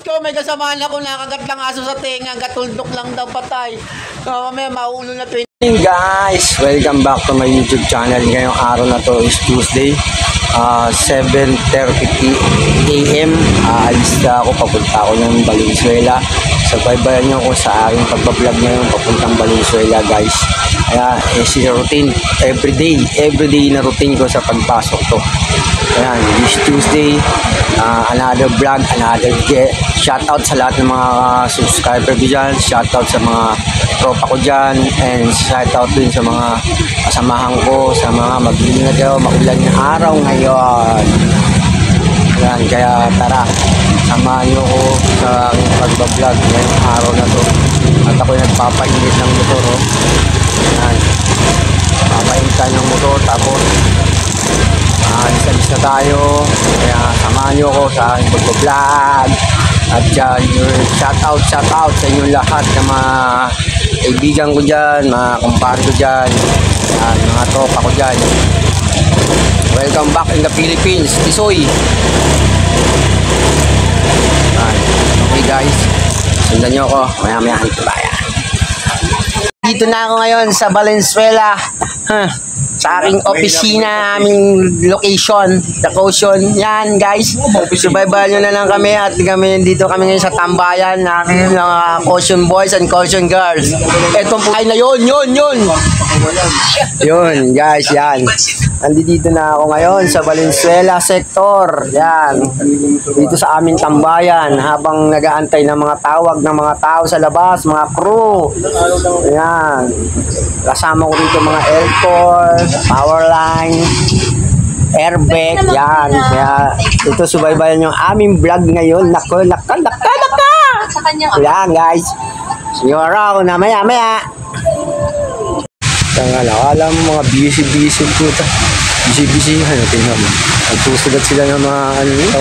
Ko may kasamahan ako nakagat lang aso sa tenga, gatuldok lang daw patay. Mamaya mauulo na 20. Hey guys, welcome back to my YouTube channel. Ngayong araw na to is Tuesday, 7:30 AM. Alis na ako, papunta ako ng Valenzuela. Sabaybayan nyo ako sa aking pagbablog ngayon papuntang Valenzuela guys. Kaya si routine, everyday na routine ko sa pagpasok to. Ayan, this Tuesday, another vlog, another shoutout sa lahat ng mga subscriber ko dyan, shoutout sa mga tropa ko dyan, and shoutout din sa mga kasamahan ko, sa mga mag-iingat kayo, maulan na araw ngayon. Ayan, kaya tara, samahan nyo ko sa aking pagbablog ngayong araw na to. At ako'y nagpapainit ng motor. Ayan, papainitan ng motor, tapos alis na tayo. Kaya samahan nyo ako sa aking pagbablog. At dyan, shoutout sa inyong lahat ng mga kaibigan ko dyan, mga kumpare ko dyan, mga tropa ko dyan. Welcome back in the Philippines, Tisoy. Okay guys, sundan nyo ako, maya-maya bayan. Dito na ako ngayon sa Valenzuela, sa aking opisina, aming location, the caution. Yan guys, subaybayan nyo na lang kami at dito kami ngayon sa tambayan na aking mga caution boys and caution girls. Etong ay na yun. Yun guys, yan. Andito na ako ngayon sa Valenzuela sector. Yan. Dito sa aming tambayan habang nag-aantay ng mga tawag ng mga tao sa labas, mga crew. Yan. Kasama ko dito mga airport, power line, airbag, yan. Kaya ito subaybayan yung aming vlog ngayon. Naka. Yan guys. Sinyora ako na maya. Tanga lang, alam mo mga busy puta. Busy, tingnan mo. Nagsusulat sila ng mga ano nito.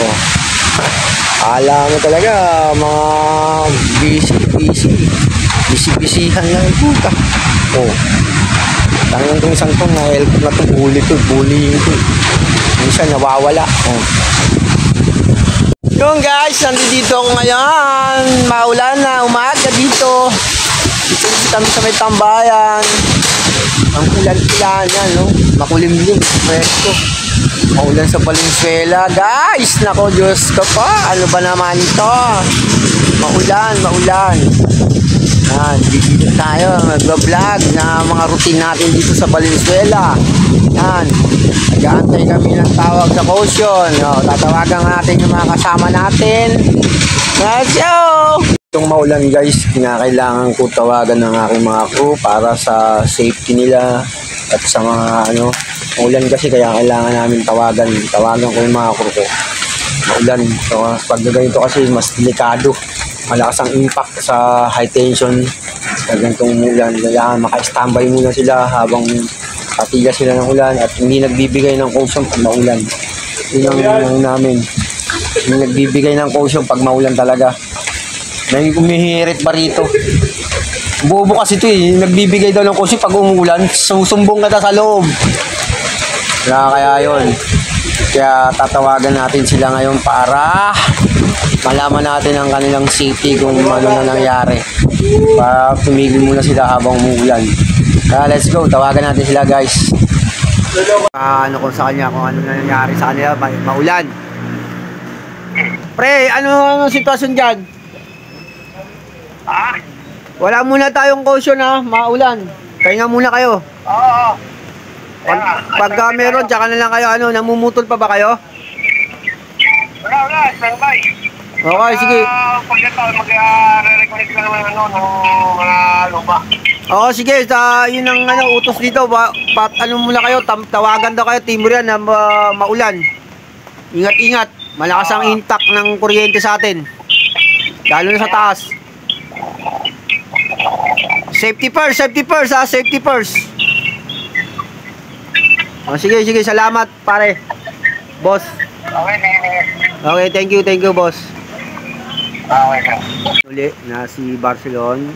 Oh. Alam mo talaga, mga busy-busyhan lang puta. Oh. Tangan itong isang tong na help na itong bullying to. Minsan nawawala. Oh. Yung guys, nandito ako ngayon. Maulan na, umaga dito. Dito kami sa may tambayan. Ang ulan-ulan yan, no? Makulimlim, presko. Maulan sa Valenzuela, guys. Nako, Diyos ko pa. Ano ba naman ito? Maulan. Dito tayo, mag-vlog na mga routine natin dito sa Valenzuela. Yan. Nag-aantay kami ng tawag sa caution. Tatawagan natin yung mga kasama natin. Let's go! Itong maulan guys, kinakailangan ko tawagan ng aking mga crew para sa safety nila at sa mga maulan kasi kaya kailangan namin tawagan ko yung mga crew ko. Maulan, so pag ganito kasi mas delikado, malakas ang impact sa high tension sa ganitong ulan. Kailangan maka-standby muna sila habang patigas sila ng ulan at hindi nagbibigay ng caution pag maulan. Yun ang namin, hindi nagbibigay ng caution pag maulan talaga. May umihirit ba rito? Bobo kasi ito nagbibigay daw ng caution pag umuulan, susumbong ka sa loob. Kaya yun. Kaya tatawagan natin sila ngayon para malaman natin ang kanilang safety kung ano na nangyari. Para tumigil muna sila habang umuulan. Kaya let's go, tawagan natin sila guys. Kung sa kanya, kung ano na nangyari sa kanila, maulan. Pre, ano sitwasyon dyan? Wala muna tayong caution maulan. Kaya nga muna kayo. Oo. Pagka meron, tsaka na lang kayo, namumutol pa ba kayo? Wala, standby. Okay, sige. Pagkata, mag-reconnect lang naman ng mga lupa. Oo, sige, yun ang utos dito. Muna kayo, tawagan daw kayo, Timur yan, na maulan. Ingat-ingat, malakas ang impact ng kuryente sa atin. Lalo na sa taas. Safety first, safety first. Sige, salamat pare. Boss. Okay, thank you boss. Okay. Uli na si Barcelona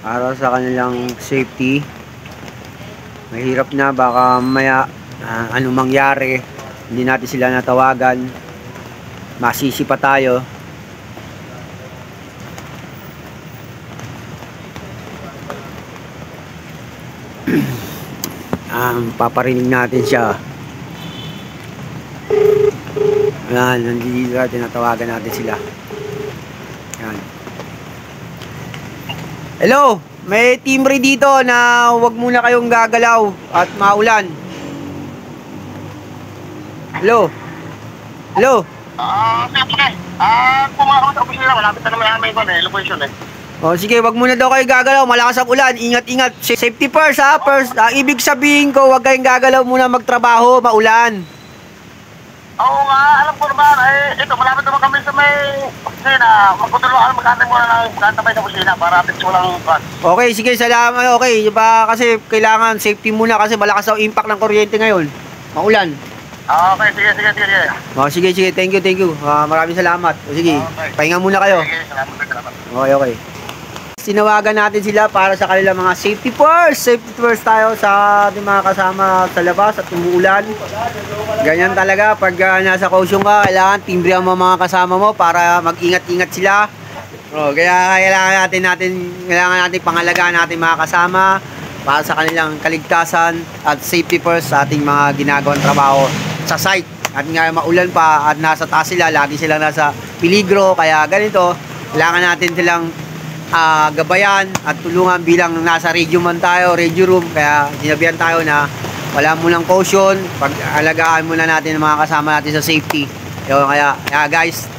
para sa kanilang safety. Mahirap na, baka maya anong mangyari, hindi natin sila natawagan. Masisi pa tayo. Paparinig natin siya. Ayan, nandito natin, tinatawagan natin sila. Ayan. Hello, may team ready dito na huwag muna kayong gagalaw at maulan. Hello? Hello? Sige. Pumunta kami sa opisina. Malapit na naman may location eh. O sige, wag muna daw kayo gagalaw. Malakas ang ulan. Ingat-ingat. Safety first ha. First, ibig sabihin ko, wag kayong gagalaw muna magtrabaho. Maulan. Oo nga, alam ko naman. Ito, malapit naman kami sa may opisina. Magkutulungan, magkantay muna ng magkantabay sa opisina para atin walang bus. Okay, sige, salamat. Okay, ba kasi kailangan safety muna kasi malakas ang impact ng kuryente ngayon. Maulan. Okay, sige. O sige, thank you. Maraming salamat. O sige, Okay. pahinga muna kayo. Sige, salamat. Okay. Tinawagan natin sila para sa kanilang mga safety first. Safety first tayo sa ating mga kasama sa labas at umuulan. Ganyan talaga pag nasa caution ka, kailangan timbrihan mo mga kasama mo para mag-ingat-ingat sila. Kaya kailangan natin pangalagaan natin mga kasama para sa kanilang kaligtasan at safety first sa ating mga ginagawang trabaho sa site. At nga maulan pa at nasa taas sila, lagi sila nasa peligro. Kaya ganito, kailangan natin silang gabayan at tulungan bilang nasa radio man tayo, radio room. Kaya sinabihan tayo na wala munang caution, pag-alagaan muna natin ang mga kasama natin sa safety. Kaya guys,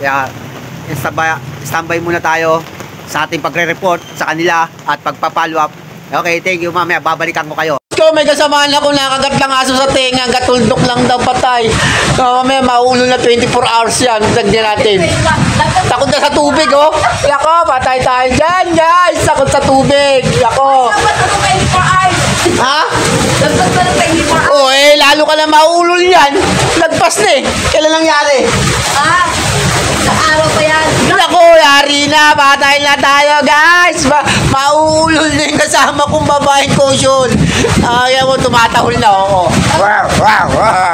standby muna tayo sa ating pagre-report sa kanila at pagpa-follow up. Okay, thank you. Mamaya babalikan ko kayo. May kasamaan ako nakagat lang aso sa tenga, gatuldok lang daw patay. Mamaya mauulo na 24 hours yan. Tagyan natin. Takot na sa tubig, oh. Yako, patay tayo dyan, guys. Takot sa tubig. Yako. Ha? Oh, lalo ka na mauulol yan. Lagpas na eh. Kailan nangyari? Sa araw pa yan. Ako, yari na. Patay na tayo, guys. Mauulol na yung kasama kong babaeng caution. Kaya mo, tumatahol na ako. Wow!